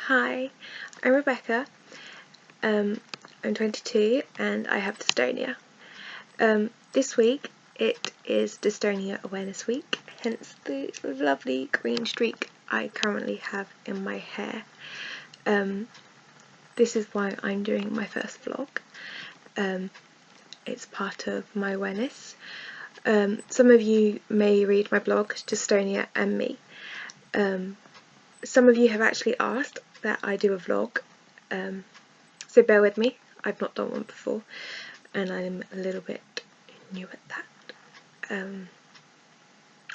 Hi, I'm Rebecca. I'm 22 and I have dystonia. This week it is Dystonia Awareness Week, hence the lovely green streak I currently have in my hair. This is why I'm doing my first vlog. It's part of my awareness. Some of you may read my blog, Dystonia and Me. Some of you have actually asked that I do a vlog, so bear with me. I've not done one before and I'm a little bit new at that.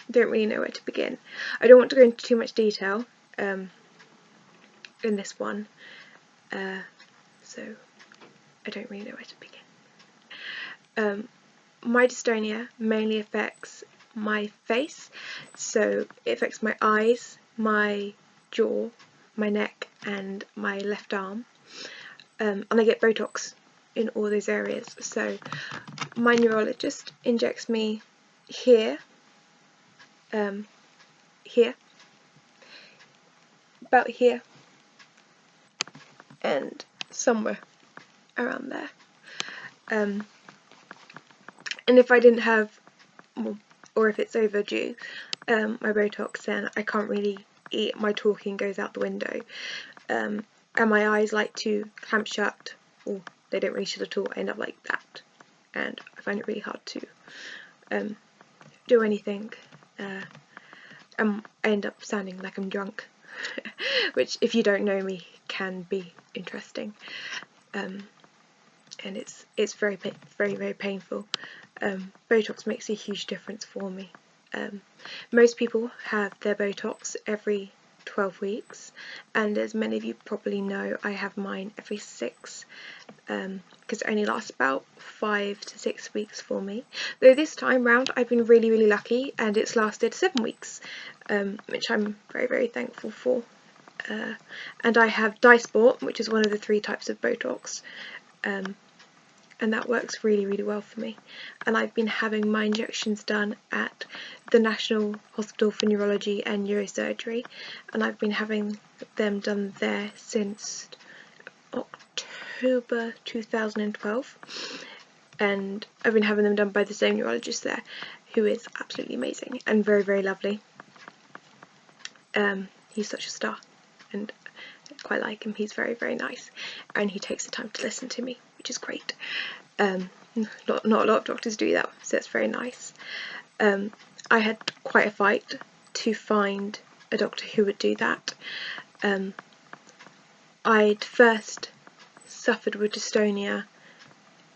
Don't really know where to begin. I don't want to go into too much detail in this one, so I don't really know where to begin. My dystonia mainly affects my face, so it affects my eyes, my jaw, my neck and my left arm, and I get Botox in all those areas. So my neurologist injects me here, here, about here, and somewhere around there. And if I didn't have, or if it's overdue, my Botox, then I can't really eat. My talking goes out the window, and my eyes like to clamp shut, or they don't really shut at all. I end up like that, and I find it really hard to do anything. I end up sounding like I'm drunk, which, if you don't know me, can be interesting. And it's very painful. Botox makes a huge difference for me. Most people have their Botox every 12 weeks, and as many of you probably know, I have mine every 6, because it only lasts about 5 to 6 weeks for me. Though this time round I've been really lucky and it's lasted 7 weeks, which I'm very thankful for. And I have Dysport, which is one of the 3 types of Botox, and that works really well for me. And I've been having my injections done at the National Hospital for Neurology and Neurosurgery, and I've been having them done there since October 2012, and I've been having them done by the same neurologist there, who is absolutely amazing and very lovely. He's such a star, and I quite like him. He's very nice, and he takes the time to listen to me, which is great. Not a lot of doctors do that, so it's very nice. I had quite a fight to find a doctor who would do that. I'd first suffered with dystonia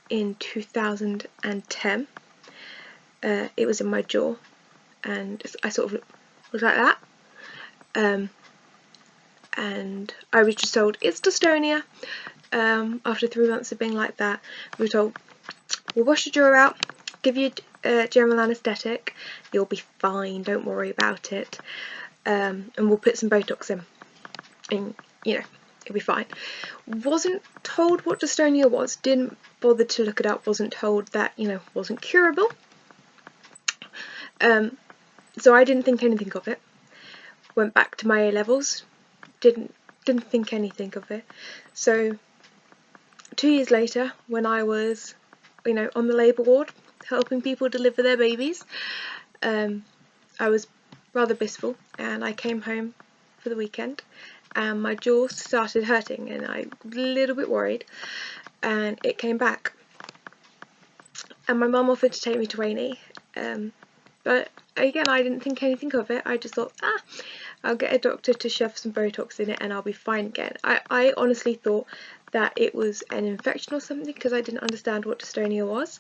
in 2010. It was in my jaw, and I sort of was like that. And I was just told it's dystonia. After 3 months of being like that, we were told, we'll wash your jaw out, give you general anaesthetic, you'll be fine, don't worry about it, and we'll put some Botox in, and you know, it'll be fine. Wasn't told what dystonia was, didn't bother to look it up, wasn't told that, you know, wasn't curable. So I didn't think anything of it. Went back to my A-levels, didn't think anything of it. So 2 years later, when I was, you know, on the labour ward helping people deliver their babies, I was rather blissful, and I came home for the weekend and my jaw started hurting, and I was a little bit worried, and it came back, and my mum offered to take me to A&E, but again I didn't think anything of it. I just thought, I'll get a doctor to shove some Botox in it and I'll be fine again. I honestly thought that it was an infection or something, because I didn't understand what dystonia was.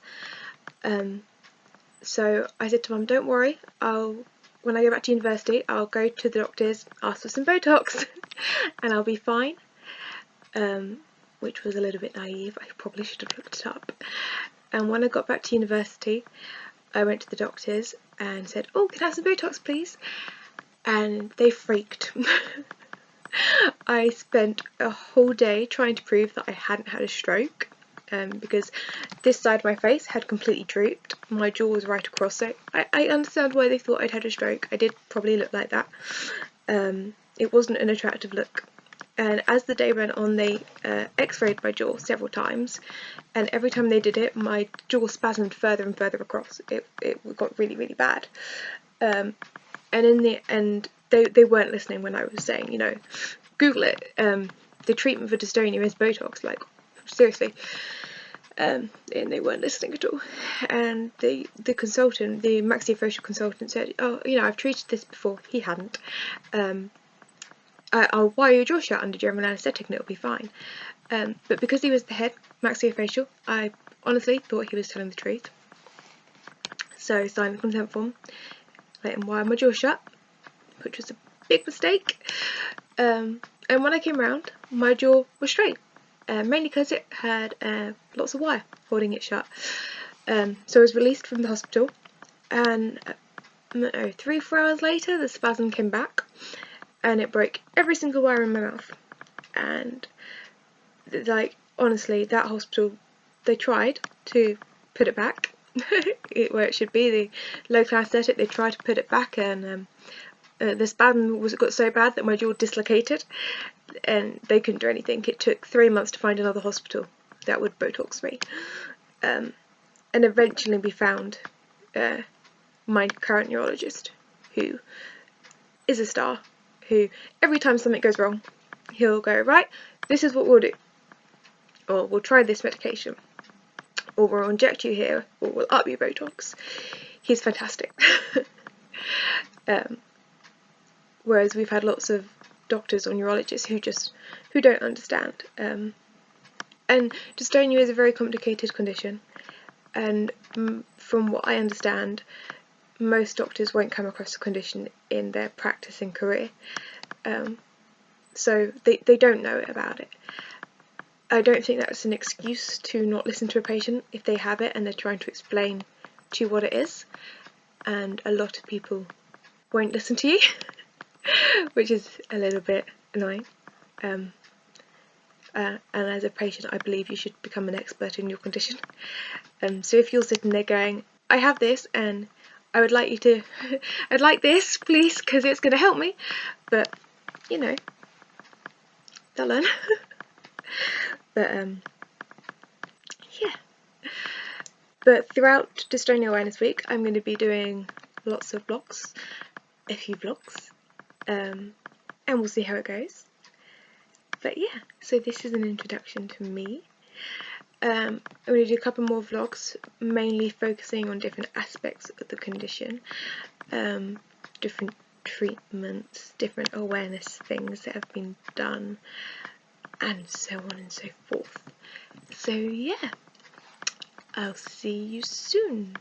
So I said to Mum, don't worry, when I go back to university, I'll go to the doctors, ask for some Botox and I'll be fine. Which was a little bit naive. I probably should have looked it up. And when I got back to university, I went to the doctors and said, oh, can I have some Botox please? And they freaked. I spent a whole day trying to prove that I hadn't had a stroke, because this side of my face had completely drooped. My jaw was right across, so I understand why they thought I'd had a stroke. I did probably look like that. It wasn't an attractive look And as the day went on, they x-rayed my jaw several times, and every time they did it, my jaw spasmed further and further across. It got really, really bad. And in the end, they weren't listening when I was saying, you know, Google it. The treatment for dystonia is Botox, like, seriously. And they weren't listening at all. And the consultant, the maxillofacial consultant, said, oh, you know, I've treated this before. He hadn't. I'll wire your jaw shut under general anaesthetic and it'll be fine. But because he was the head maxillofacial, I honestly thought he was telling the truth. So I signed the consent form, let him wire my jaw shut, which was a big mistake. And when I came round, my jaw was straight, mainly because it had lots of wire holding it shut. So I was released from the hospital, and 3-4 hours later the spasm came back and it broke every single wire in my mouth. And like, honestly, that hospital, they tried to put it back where it should be, the local anaesthetic. They tried to put it back, and the spasm got so bad that my jaw dislocated, and they couldn't do anything. It took 3 months to find another hospital that would Botox me, and eventually we found my current neurologist, who is a star, who every time something goes wrong, he'll go, right, this is what we'll do, or we'll try this medication, or we'll inject you here, or we'll up your Botox. He's fantastic. Whereas we've had lots of doctors or neurologists who don't understand. And dystonia is a very complicated condition, and from what I understand, most doctors won't come across the condition in their practice and career, so they don't know about it. I don't think that's an excuse to not listen to a patient if they have it and they're trying to explain to you what it is, and a lot of people won't listen to you, which is a little bit annoying. And as a patient, I believe you should become an expert in your condition. So if you're sitting there going, I have this and I would like you to, I'd like this, please, because it's going to help me, but, you know, they'll learn. But, yeah. But throughout Dystonia Awareness Week, I'm going to be doing lots of vlogs, a few vlogs, and we'll see how it goes. But yeah, so this is an introduction to me. I'm going to do a couple more vlogs, mainly focusing on different aspects of the condition, different treatments, different awareness things that have been done, and so on and so forth. So yeah, I'll see you soon.